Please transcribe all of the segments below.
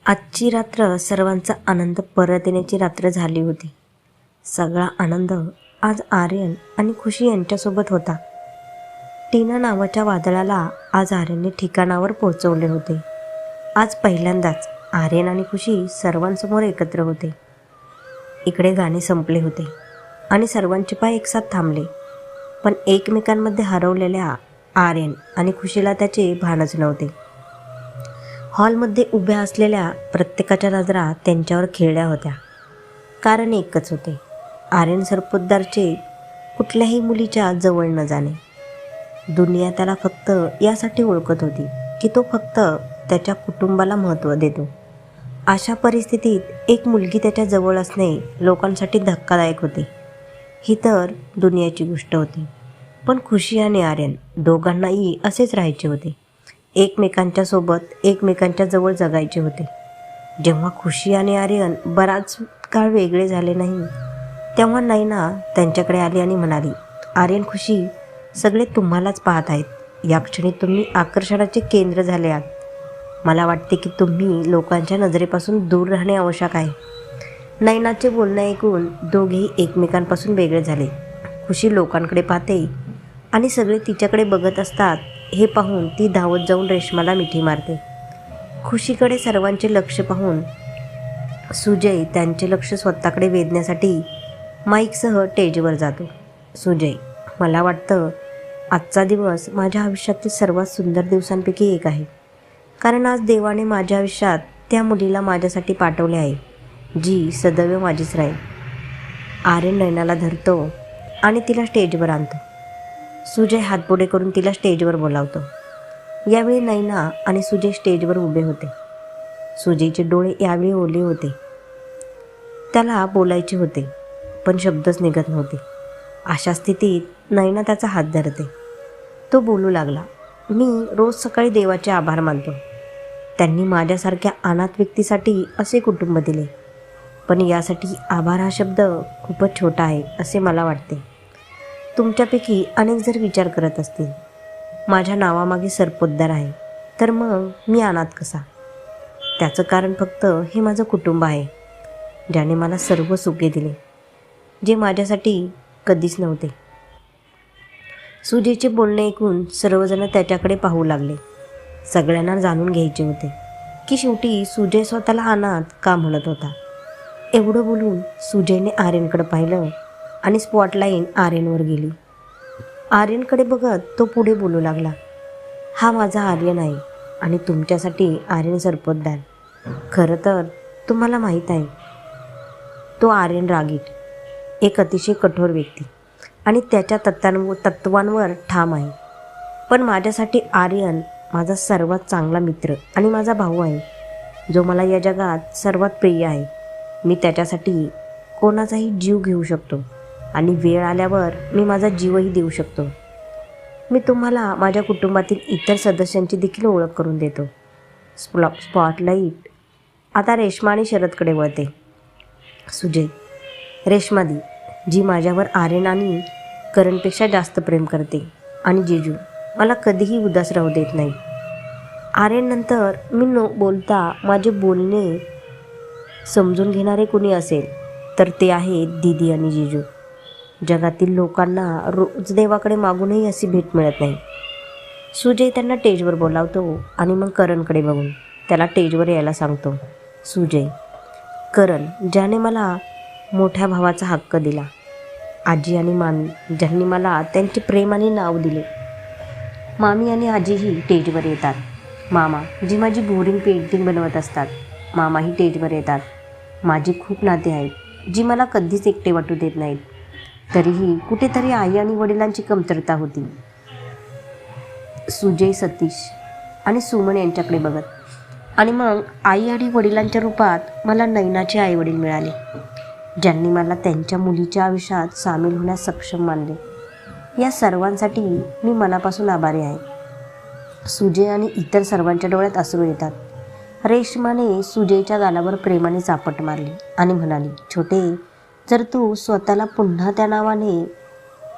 आजची रात्र सर्वांचा आनंद परत येण्याची रात्र झाली होती. सगळा आनंद आज आर्यन आणि खुशी यांच्यासोबत होता. टीना नावाच्या वादळाला आज आर्यनने ठिकाणावर पोहोचवले होते. आज पहिल्यांदाच आर्यन आणि खुशी सर्वांसमोर एकत्र होते. इकडे गाणे संपले होते आणि सर्वांचे पाय एकसाथ थांबले. पण एकमेकांमध्ये हरवलेल्या आर्यन आणि खुशीला त्याचे भानच नव्हते. हॉलमध्ये उभ्या असलेल्या प्रत्येकाच्या नजरा त्यांच्यावर खिळल्या होत्या. कारण एकच होते, आर्यन सरपोतदारचे कुठल्याही मुलीच्या जवळ न जाणे. दुनिया त्याला फक्त यासाठी ओळखत होती की तो फक्त त्याच्या कुटुंबाला महत्त्व देतो. अशा परिस्थितीत एक मुलगी त्याच्या जवळ असणे लोकांसाठी धक्कादायक होते. ही तर दुनियाची गोष्ट होती. पण खुशी आणि आर्यन दोघांनाही असेच राहायचे होते. एकमेकांच्या सोबत एकमेकांच्या जवळ जगायचे होते. जेव्हा खुशी आणि आर्यन बराच काळ वेगळे झाले नाही, तेव्हा नैना त्यांच्याकडे आली आणि म्हणाली, आर्यन, खुशी, सगळे तुम्हालाच पाहत आहेत. या क्षणी तुम्ही आकर्षणाचे केंद्र झाले आहात. मला वाटते की तुम्ही लोकांच्या नजरेपासून दूर राहणे आवश्यक आहे. नैनाचे बोलणे ऐकून दोघेही एकमेकांपासून वेगळे झाले. खुशी लोकांकडे पाहते आणि सगळे तिच्याकडे बघत असतात हे पाहून ती धावत जाऊन रेश्माला मिठी मारते. खुशीकडे सर्वांचे लक्ष पाहून सुजय त्यांचे लक्ष स्वतःकडे वेधण्यासाठी माईकसह स्टेजवर जातो. सुजय, मला वाटतं आजचा दिवस माझ्या आयुष्यातील सर्वात सुंदर दिवसांपैकी एक आहे. कारण आज देवाने माझ्या आयुष्यात त्या मुलीला माझ्यासाठी पाठवले आहे, जी सदैव माझीच राहील. आर्यन नैनाला धरतो आणि तिला स्टेजवर आणतो. सुजय हातपुढे करून तिला स्टेजवर बोलावतो. यावेळी नैना आणि सुजय स्टेजवर उभे होते. सुजयचे डोळे यावेळी ओले होते. त्याला बोलायचे होते, पण शब्दच निघत नव्हते. अशा स्थितीत नैना त्याचा हात धरते. तो बोलू लागला, मी रोज सकाळी देवाचे आभार मानतो. त्यांनी माझ्यासारख्या अनाथ व्यक्तीसाठी असे कुटुंब दिले. पण यासाठी आभार हा शब्द खूपच छोटा आहे असे मला वाटते. तुमच्यापैकी अनेक जर विचार करत असतील, माझ्या नावामागे सरपोतदार आहे, तर मग मी अनाथ कसा? त्याचं कारण फक्त हे माझं कुटुंब आहे, ज्याने मला सर्व सुखे दिले, जे माझ्यासाठी कधीच नव्हते. सुजयचे बोलणे ऐकून सर्वजण त्याच्याकडे पाहू लागले. सगळ्यांना जाणून घ्यायचे होते की शेवटी सुजय स्वतःला अनाथ का म्हणत होता. एवढं बोलून सुजयने आर्यनकडे पाहिलं आणि स्पॉटलाईट आर्यनवर गेली. आर्यनकडे बघत तो पुढे बोलू लागला, हा माझा आर्यन आहे आणि तुमच्यासाठी आर्यन सरपोतदार. खरं तर तुम्हाला माहीत आहे, तो आर्यन रागीट, एक अतिशय कठोर व्यक्ती आणि त्याच्या तत्वांवर ठाम आहे. पण माझ्यासाठी आर्यन माझा सर्वात चांगला मित्र आणि माझा भाऊ आहे, जो मला या जगात सर्वात प्रिय आहे. मी त्याच्यासाठी कोणाचाही जीव घेऊ शकतो आणि वेळ आल्यावर मी माझा जीवही देऊ शकतो. मी तुम्हाला माझ्या कुटुंबातील इतर सदस्यांची देखील ओळख करून देतो. स्पॉटलाईट आता रेश्मा आणि शरदकडे वळते. सुजय, रेश्मा दी, जी माझ्यावर आर्यन आणि करणपेक्षा जास्त प्रेम करते, आणि जिजू, मला कधीही उदास राहू देत नाही. आर्यन नंतर मी बोलता माझे बोलणे समजून घेणारे कोणी असेल तर ते आहे दीदी आणि जिजू. जगातील लोकांना रोज देवाकडे मागूनही अशी भेट मिळत नाही. सुजय त्यांना स्टेजवर बोलावतो आणि मग करणकडे बघून त्याला स्टेजवर यायला सांगतो. सुजय, करण, ज्याने मला मोठ्या भावाचा हक्क दिला, आजी आणि ज्यांनी मला त्यांचे प्रेम आणि नाव दिले. मामी आणि आजीही स्टेजवर येतात. मामा, जी माझी बोरिंग पेंटिंग बनवत असतात, मामाही स्टेजवर येतात. माझी खूप नाते आहेत, जी मला कधीच एकटे वाटू देत नाहीत. तरीही कुठेतरी आई आणि वडिलांची कमतरता होती. सुजय सतीश आणि सुमन यांच्याकडे बघत, आणि मग आई आणि वडिलांच्या रूपात मला नैनाचे आईवडील मिळाले, ज्यांनी मला त्यांच्या मुलीच्या आयुष्यात सामील होण्यास सक्षम मानले. या सर्वांसाठी मी मनापासून आभारी आहे. सुजय आणि इतर सर्वांच्या डोळ्यात अश्रू येतात. रेश्माने सुजयच्या गालावर प्रेमाने चापट मारली आणि म्हणाली, छोटे, जर तू स्वतःला पुन्हा त्या नावाने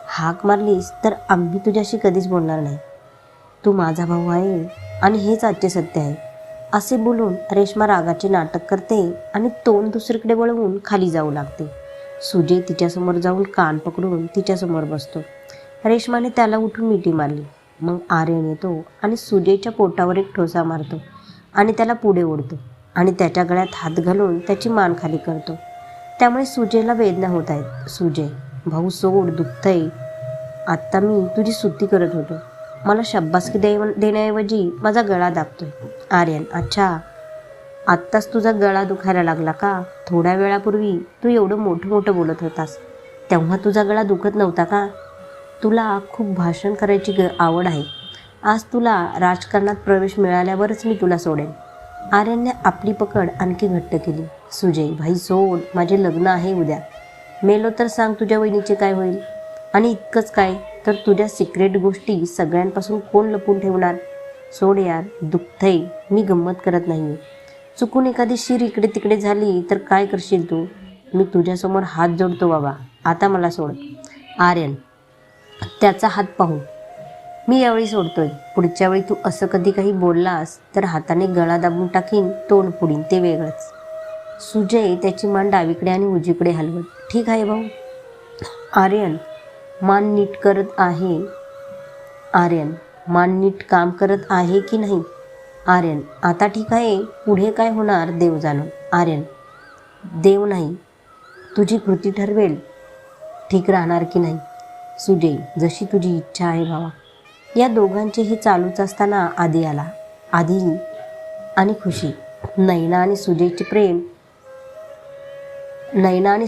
हाक मारलीस तर आम्ही तुझ्याशी कधीच बोलणार नाही. तू माझा भाऊ आहे आणि हेच आजचे सत्य आहे. असे बोलून रेश्मा रागाचे नाटक करते आणि तोंड दुसरीकडे वळवून खाली जाऊ लागते. सुजय तिच्यासमोर जाऊन कान पकडून तिच्यासमोर बसतो. रेश्माने त्याला उठून मिठी मारली. मग आर्यन येतो आणि सुजयच्या पोटावर एक ठोसा मारतो आणि त्याला पुढे ओढतो आणि त्याच्या गळ्यात हात घालून त्याची मान खाली करतो. त्यामुळे सुजयला वेदना होत आहेत. सुजय, भाऊ सोड, दुखतंय. आत्ता मी तुझी स्तुती करत होतो. मला शाब्बासकी देण्याऐवजी माझा गळा दाबतोय. आर्यन, अच्छा, आत्ताच तुझा गळा दुखायला लागला का? थोड्या वेळापूर्वी तू एवढं मोठं मोठं बोलत होतास तेव्हा तुझा गळा दुखत नव्हता का? तुला खूप भाषण करायची आवड आहे. आज तुला राजकारणात प्रवेश मिळाल्यावरच मी तुला सोडेन. आर्यनने आपली पकड आणखी घट्ट केली. सुजय, भाई सोड, माझे लग्न आहे उद्या. मेलो तर सांग तुझ्या वहिनीचे काय होईल? आणि इतकंच काय, तर तुझ्या सिक्रेट गोष्टी सगळ्यांपासून कोण लपून ठेवणार? सोड यार, दुखतंय. मी गंमत करत नाही. चुकून एखादी शीर इकडे तिकडे झाली तर काय करशील तू? मी तुझ्यासमोर हात जोडतो बाबा, आता मला सोड. आर्यन त्याचा हात पाहून, मी यावेळी सोडतोय. पुढच्या वेळी तू असं कधी काही बोललास तर हाताने गळा दाबून टाकीन, तोंड पुढीन, ते वेगळंच. सुजय त्याची मान डावीकडे आणि उजवीकडे हलवत, ठीक आहे भाऊ. आर्यन मान नीट करत आहे. आर्यन मान नीट काम करत आहे की नाही? आर्यन आता ठीक आहे, पुढे काय होणार देव जाणो. आर्यन देव नाही, तुझी कृती ठरवेल ठीक राहणार की नाही. सुजय जशी तुझी इच्छा आहे भावा. या दोघांचे हे चालूच असताना आदी आला. आदी आणि खुशी नैना आणि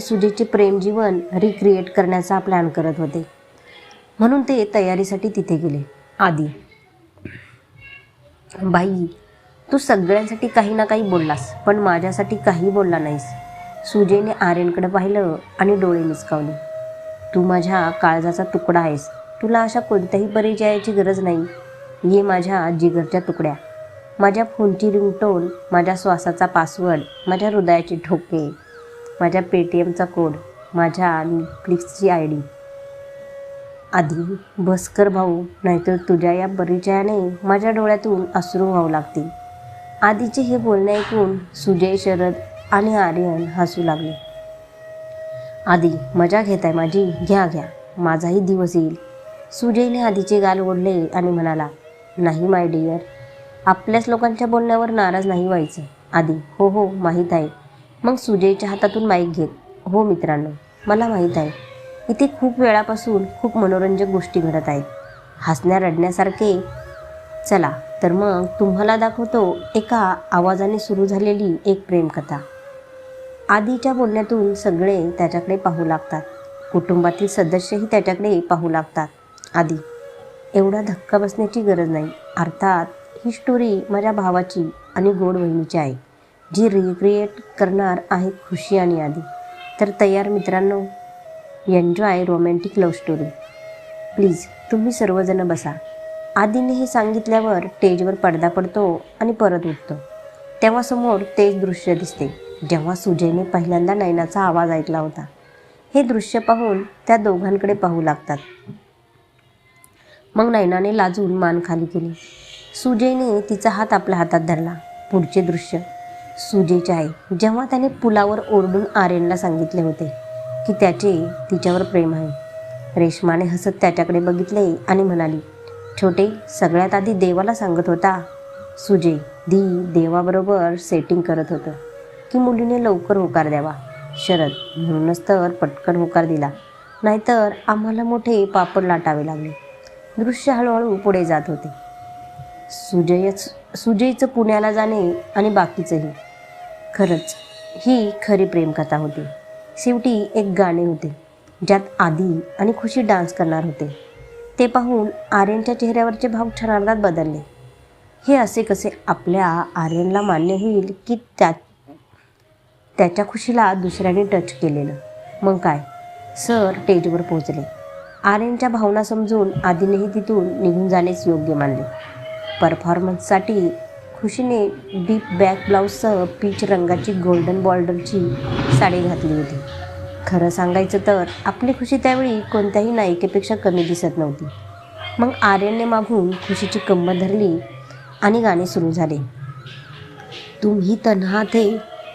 सुजयचे प्रेम जीवन रिक्रिएट करण्याचा प्लॅन करत होते, म्हणून ते तयारीसाठी तिथे गेले. आदी, बाई तू सगळ्यांसाठी काही ना काही बोललास, पण माझ्यासाठी काही बोलला नाहीस. सुजयने आर्यनकडे पाहिलं आणि डोळे मिचकावले. तू माझ्या काळजाचा तुकडा आहेस. तुला अशा कोणत्याही परिचयाची गरज नाही. ये माझ्या जिगरच्या तुकड्या. माझ्या फोनची रिंगटोन, माझ्या श्वासाचा पासवर्ड, माझ्या हृदयाचे ठोके, माझ्या पेटीएमचा कोड, माझ्या नेटफ्लिक्सची ID. आधी बस कर भाऊ, नाहीतर तुझ्या या परिचयाने माझ्या डोळ्यातून अश्रू वाहू लागतील. आधीचे हे बोलणे ऐकून सुजय, शरद आणि आर्यन हसू लागले. आधी मजा घेत आहे माझी, घ्या घ्या, माझाही दिवस येईल. सुजयने आधीचे गाल ओढले आणि म्हणाला, नाही माय डिअर, आपल्याच लोकांच्या बोलण्यावर नाराज नाही व्हायचं. आधी, हो हो माहीत आहे. मग सुजयच्या हातातून माईक घेत, हो मित्रांनो, मला माहीत आहे इथे खूप वेळापासून खूप मनोरंजक गोष्टी घडत आहेत, हसण्या रडण्यासारखे. चला तर मग तुम्हाला दाखवतो एका आवाजाने सुरू झालेली एक प्रेमकथा. आधीच्या बोलण्यातून सगळे त्याच्याकडे पाहू लागतात. कुटुंबातील सदस्यही त्याच्याकडे पाहू लागतात. आधी, एवढा धक्का बसण्याची गरज नाही. अर्थात ही स्टोरी माझ्या भावाची आणि गोड बहिणीची आहे, जी रिक्रिएट करणार आहे खुशी आणि आधी. तर तयार मित्रांनो, enjoy romantic love story. Please तुम्ही सर्वजण बसा. आधीने हे सांगितल्यावर स्टेजवर पडदा पडतो आणि परत उठतो. तेव्हा समोर तेच दृश्य दिसते जेव्हा सुजयने पहिल्यांदा नैनाचा आवाज ऐकला होता. हे दृश्य पाहून त्या दोघांकडे पाहू लागतात. मग नैनाने लाजून मान खाली केली. सुजयने तिचा हात आपल्या हातात धरला. पुढचे दृश्य सुजयचे आहे, जेव्हा त्याने पुलावर ओरडून आर्यनला सांगितले होते की त्याचे तिच्यावर प्रेम आहे. रेश्माने हसत त्याच्याकडे बघितले आणि म्हणाली, छोटे, सगळ्यात आधी देवाला सांगत होता. सुजय देवाबरोबर सेटिंग करत होतं की मुलीने लवकर होकार द्यावा. शरद, म्हणूनच तर पटकन होकार दिला, नाहीतर आम्हाला मोठे पापड लाटावे लागले. दृश्य हळूहळू पुढे जात होते. सुजयचं पुण्याला जाणे आणि बाकीचंही. खरंच ही खरी प्रेमकथा होती. शेवटी एक गाणे होते ज्यात आदी आणि खुशी डान्स करणार होते. ते पाहून आर्यनच्या चेहऱ्यावरचे भाव क्षणार्धात बदलले. हे असे कसे आपल्या आर्यनला मान्य होईल की त्याच्या खुशीला दुसऱ्याने टच केलेलं? मग काय, सर स्टेजवर पोहोचले. आर्यनच्या भावना समजून आधीनेही तिथून निघून जाणेच योग्य मानले. परफॉर्मन्ससाठी खुशीने डीप बॅक ब्लाऊजसह पीच रंगाची गोल्डन बॉर्डरची साडी घातली होती. खरं सांगायचं तर आपली खुशी त्यावेळी कोणत्याही नायिकेपेक्षा कमी दिसत नव्हती. मग आर्यनने मागून खुशीची कंबर धरली आणि गाणे सुरू झाले. तुम ही तन्हा थे,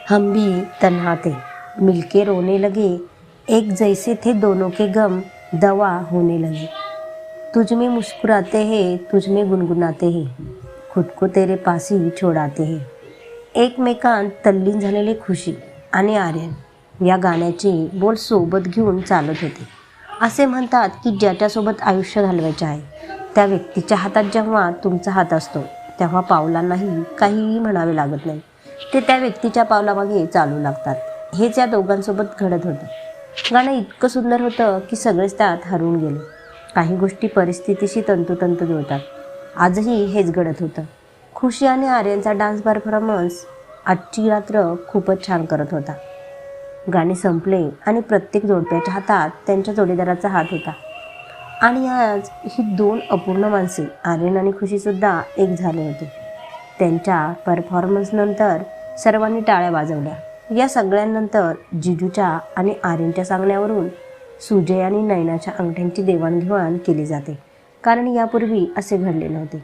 हम भी तन्हा थे, मिलके रोने लगे, एक जैसे थे दोनों के गम, दवा होने लगे. तुझ में मुस्कुराते हैं, तुझ में गुनगुनाते हैं, खुद को तेरे पास ही छोडाते हैं. एकमेकांत तल्लीन झालेले खुशी आणि आर्यन या गाण्याचे बोल सोबत घेऊन चालत होते. असे म्हणतात की ज्याच्यासोबत आयुष्य घालवायचे आहे त्या व्यक्तीच्या हातात जेव्हा तुमचा हात असतो तेव्हा पावलांनाही काहीही म्हणावे लागत नाही, ते त्या व्यक्तीच्या पावलामागे चालू लागतात. हेच या दोघांसोबत घडत होतं. गाणं इतकं सुंदर होतं की सगळेच त्यात हरवून गेले. काही गोष्टी परिस्थितीशी तंतोतंत जुळतात. आजही हेच घडत होतं. खुशी आणि आर्यनचा डान्स परफॉर्मन्स आजची रात्र खूपच छान करत होता. गाणे संपले आणि प्रत्येक जोडप्याच्या हातात त्यांच्या जोडीदाराचा हात होता. आणि आज ही दोन अपूर्ण माणसे आर्यन आणि खुशीसुद्धा एक झाले होते. त्यांच्या परफॉर्मन्सनंतर सर्वांनी टाळ्या वाजवल्या. या सगळ्यांनंतर जिजूच्या आणि आर्यनच्या सांगण्यावरून सुजय आणि नयनाच्या अंगठ्यांची देवाणघेवाण केली जाते, कारण यापूर्वी असे घडले नव्हते.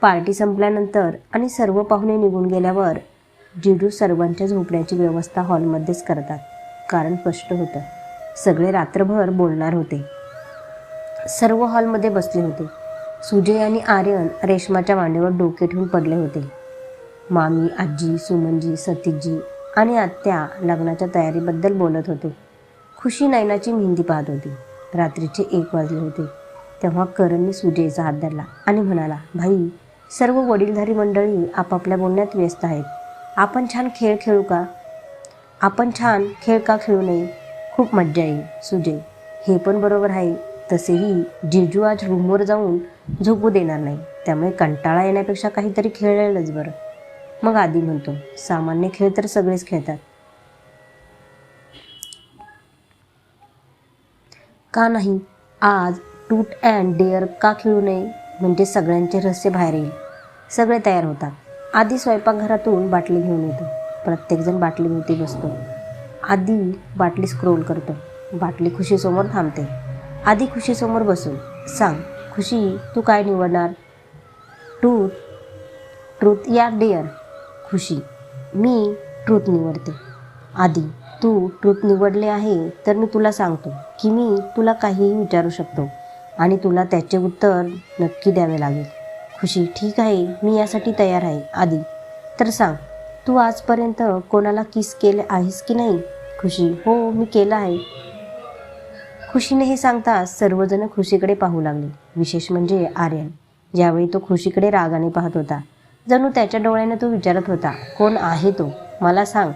पार्टी संपल्यानंतर आणि सर्व पाहुणे निघून गेल्यावर जिजू सर्वांच्या झोपण्याची व्यवस्था हॉलमध्येच करतात, कारण स्पष्ट होतं सगळे रात्रभर बोलणार होते. सर्व हॉलमध्ये बसले होते. सुजय आणि आर्यन रेशमाच्या मांडीवर डोके ठेवून पडले होते. मामी, आजी, सुमनजी, सतीशजी आणि आत्या लग्नाच्या तयारीबद्दल बोलत होते. खुशी नयनाची मेहंदी पाहत होती. रात्रीचे 1 वाजले होते तेव्हा करणने सुजयचा हात धरला आणि म्हणाला, भाई, सर्व वडीलधारी मंडळी आपापल्या बोलण्यात व्यस्त आहेत. आपण छान खेळ खेळू का? आपण छान खेळ का खेळू नये? खूप मज्जा येईल. सुजय, हे पण बरोबर आहे. तसेही जिजू आज रूमवर जाऊन झोपू देणार नाही, त्यामुळे कंटाळा येण्यापेक्षा काहीतरी खेळलेलंच बरं. मग आधी म्हणतो, सामान्य खेळ तर सगळेच खेळतात, का नाही? आज ट्रूथ अँड डेअर का खेळू नये? म्हणजे सगळ्यांचे रहस्य बाहेर येईल. सगळे तयार होतात. आधी स्वयंपाकघरातून बाटली घेऊन येतो. प्रत्येकजण बाटलीभोवती बसतो. आधी बाटली स्क्रोल करतो. बाटली खुशीसमोर थांबते. आधी खुशीसमोर बसून सांग, खुशी, तू काय निवडणार? ट्रूथ या डेअर? खुशी, मी ट्रूथ निवडते. आधी, तू ट्रूथ निवडले आहे तर मी तुला सांगतो की मी तुला काहीही विचारू शकतो आणि तुला त्याचे उत्तर नक्की द्यावे लागेल. खुशी, ठीक आहे, मी यासाठी तयार आहे. आधी, तर सांग, तू आजपर्यंत कोणाला किस केले आहेस की नाही? खुशी, हो, मी केलं आहे. खुशीने हे सांगताच सर्वजण खुशीकडे पाहू लागले. विशेष म्हणजे आर्यन. ज्यावेळी तो खुशीकडे रागाने पाहत होता, जणू त्याच्या डोळ्याने तो विचारत होता, कोण आहे तो? मला सांग,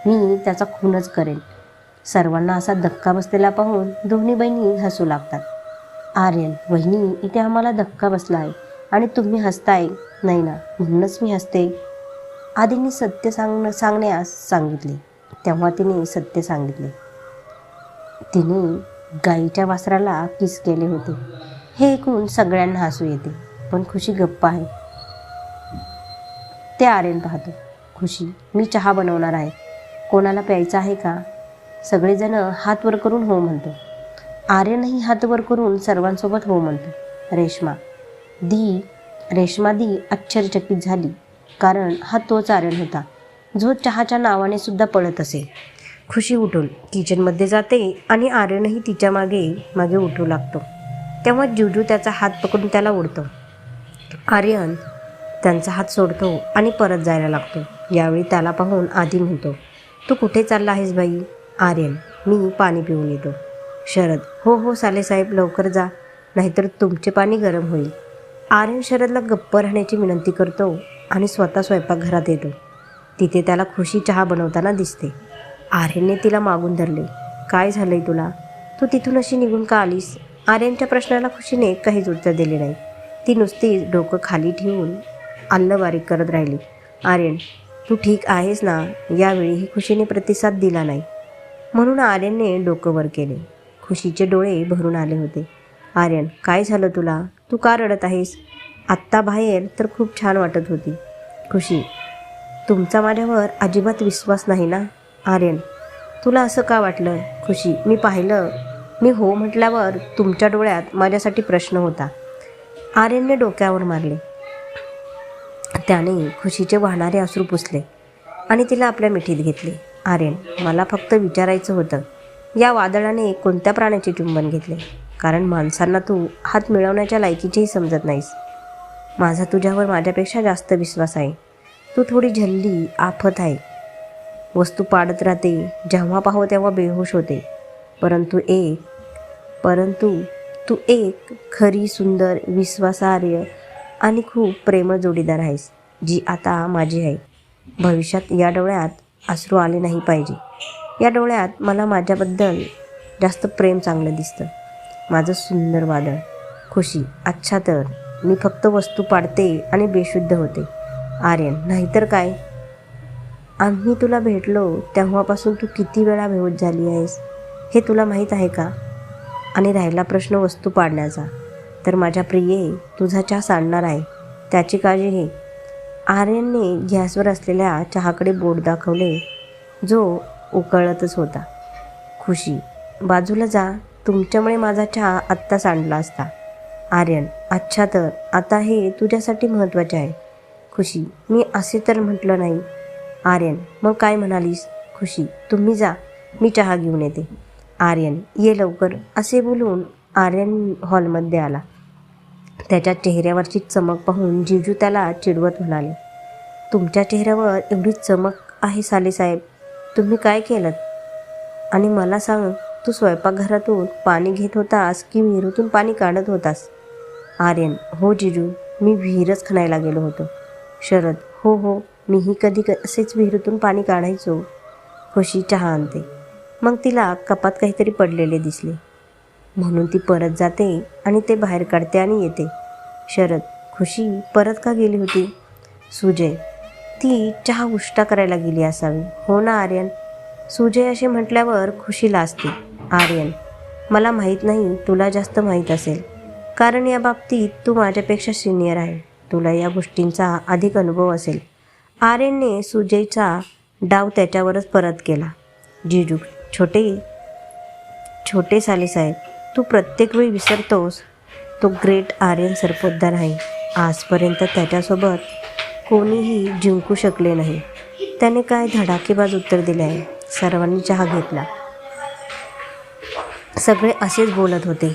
मी त्याचा खूनच करेन. सर्वांना असा धक्का बसलेला पाहून दोन्ही बहिणी हसू लागतात. आर्यन, वहिनी, इथे आम्हाला धक्का बसला आहे आणि तुम्ही हसताय. नाही ना, म्हणूनच मी हसते. आधीने सत्य सांगण्यास सांगितले तेव्हा तिने सत्य सांगितले. तिने गाईच्या वासराला किस केले होते. हे ऐकून सगळ्यांना हसू येते, पण खुशी गप्प आहे. ते आर्यन पाहतो. खुशी, मी चहा बनवणार आहे. कोणाला प्यायचा आहे का? सगळेजण हात वर करून हो म्हणतो. आर्यनही हात वर करून सर्वांसोबत हो म्हणतो. रेश्मा दी आश्चर्यचकित झाली, कारण हा तोच आर्यन होता जो चहाच्या नावाने सुद्धा पळत असे. खुशी उठून किचनमध्ये जाते आणि आर्यनही तिच्या मागे उठू लागतो. तेव्हा जुजू त्याचा हात पकडून त्याला ओढतो. आर्यन त्यांचा हात सोडतो आणि परत जायला लागतो. यावेळी त्याला पाहून आधी म्हणतो, तू कुठे चालला आहेस बाई? आर्यन, मी पाणी पिऊन येतो. शरद, हो सालेसाहेब, लवकर जा, नाहीतर तुमचे पाणी गरम होईल. आर्यन शरदला गप्प राहण्याची विनंती करतो आणि स्वतः स्वयंपाकघरात येतो. तिथे त्याला खुशी चहा बनवताना दिसते. आर्यनने तिला मागून धरले. काय झालंय तुला? तू तिथून अशी निघून का आलीस? आर्यनच्या प्रश्नाला खुशीने काहीच उत्तर दिले नाही. ती नुसतीच डोकं खाली ठेवून अन्न बारीक करत राहिली. आर्यन, तू ठीक आहेस ना? यावेळीही खुशीने प्रतिसाद दिला नाही, म्हणून आर्यनने डोकं वर केले. खुशीचे डोळे भरून आले होते. आर्यन, काय झालं तुला? तू का रडत आहेस? आत्ता बाहेर तर खूप छान वाटत होती. खुशी, तुमचा माझ्यावर अजिबात विश्वास नाही ना? आर्यन, तुला असं का वाटलं? खुशी, मी पाहिलं, मी हो म्हटल्यावर तुमच्या डोळ्यात माझ्यासाठी प्रश्न होता. आर्यनने डोक्यावर मारले. त्याने खुशीचे वाहणारे अश्रू पुसले आणि तिला आपल्या मिठीत घेतले. आर्यन, मला फक्त विचारायचं होतं, या वादळाने कोणत्या प्राण्याचे चुंबन घेतले? कारण माणसांना तू हात मिळवण्याच्या लायकीचेही समजत नाहीस. माझा तुझ्यावर माझ्यापेक्षा जास्त विश्वास आहे. तू थोडी झल्ली आफत आहे. वस्तू पाडत राहते, जेव्हा पाहो तेव्हा बेहोश होते. परंतु तू एक खरी, सुंदर, विश्वासार्ह आणि खूप प्रेमळ जोडीदार आहेस, जी आता माझी आहे. भविष्यात या डोळ्यात अश्रू आले नाही पाहिजे. या डोळ्यात मला माझ्याबद्दल जास्त प्रेम चांगलं दिसतं. माझं सुंदर वादळ. खुशी, अच्छा तर मी फक्त वस्तू पाडते आणि बेशुद्ध होते. आर्यन, नाहीतर काय? आम्ही तुला भेटलो तेव्हापासून तू किती वेळा बेहोश झाली आहेस हे तुला माहीत आहे का? आणि राहिला प्रश्न वस्तू पाडण्याचा, तर माझ्या प्रिये, तुझा चहा सांडणार आहे, त्याची काळजी घे. आर्यनने गॅसवर असलेल्या चहाकडे बोट दाखवले, जो उकळतच होता. खुशी, बाजूला जा, तुमच्यामुळे माझा चहा आत्ता सांडला असता. आर्यन, अच्छा तर आता हे तुझ्यासाठी महत्त्वाचे आहे. खुशी, मी असे तर म्हटलं नाही. आर्यन, मग काय म्हणालीस? खुशी, तुम्ही जा, मी चहा घेऊन येते. आर्यन, ये लवकर. असे बोलून आर्यन हॉलमध्ये आला. त्याच्या चेहऱ्यावरची चमक पाहून जिजू त्याला चिडवत म्हणाले, तुमच्या चेहऱ्यावर एवढी चमक आहे सालेसाहेब, तुम्ही काय केलं? आणि मला सांग, तू स्वयंपाकघरातून पाणी घेत होतास की विहिरीतून पाणी काढत होतास? आर्यन, हो जिजू, मी विहीरच खणायला गेलो होतो. शरद, हो, मीही कधी असेच विहिरीतून पाणी काढायचो. खुशी चहा आणते. मग तिला कपात काहीतरी पडलेले दिसले, म्हणून ती परत जाते आणि ते बाहेर काढते आणि येते. शरद, खुशी परत का गेली होती? सुजय, ती चहा उष्टा करायला गेली असावी. हो ना आर्यन? सुजय असे म्हटल्यावर खुशी लाजते. आर्यन, मला माहीत नाही, तुला जास्त माहीत असेल, कारण या बाबतीत तू माझ्यापेक्षा सिनियर आहे. तुला या गोष्टींचा अधिक अनुभव असेल. आर्यनने सुजयचा डाव त्याच्यावरच परत केला. जिजू, छोटे सालेसाहेब, तू प्रत्येक वेळी विसरतोस, तो ग्रेट आर्यन सरपोतदार आहे. आजपर्यंत त्याच्यासोबत कोणीही जिंकू शकले नाही. त्याने काय धडाकेबाज उत्तर दिले आहे. सर्वांनी चहा घेतला. सगळे असेच बोलत होते,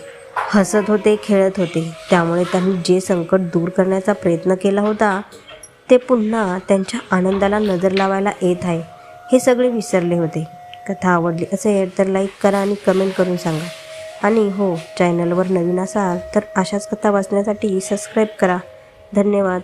हसत होते, खेळत होते. त्यामुळे त्यांनी जे संकट दूर करण्याचा प्रयत्न केला होता ते पुन्हा त्यांच्या आनंदाला नजर लावायला येत आहे हे सगळे विसरले होते. कथा आवडली असेल तर लाईक करा आणि कमेंट करून सांगा. आणि हो, चॅनलवर नवीन असाल तर अशाच कथा वाचण्यासाठी सबस्क्राईब करा. धन्यवाद.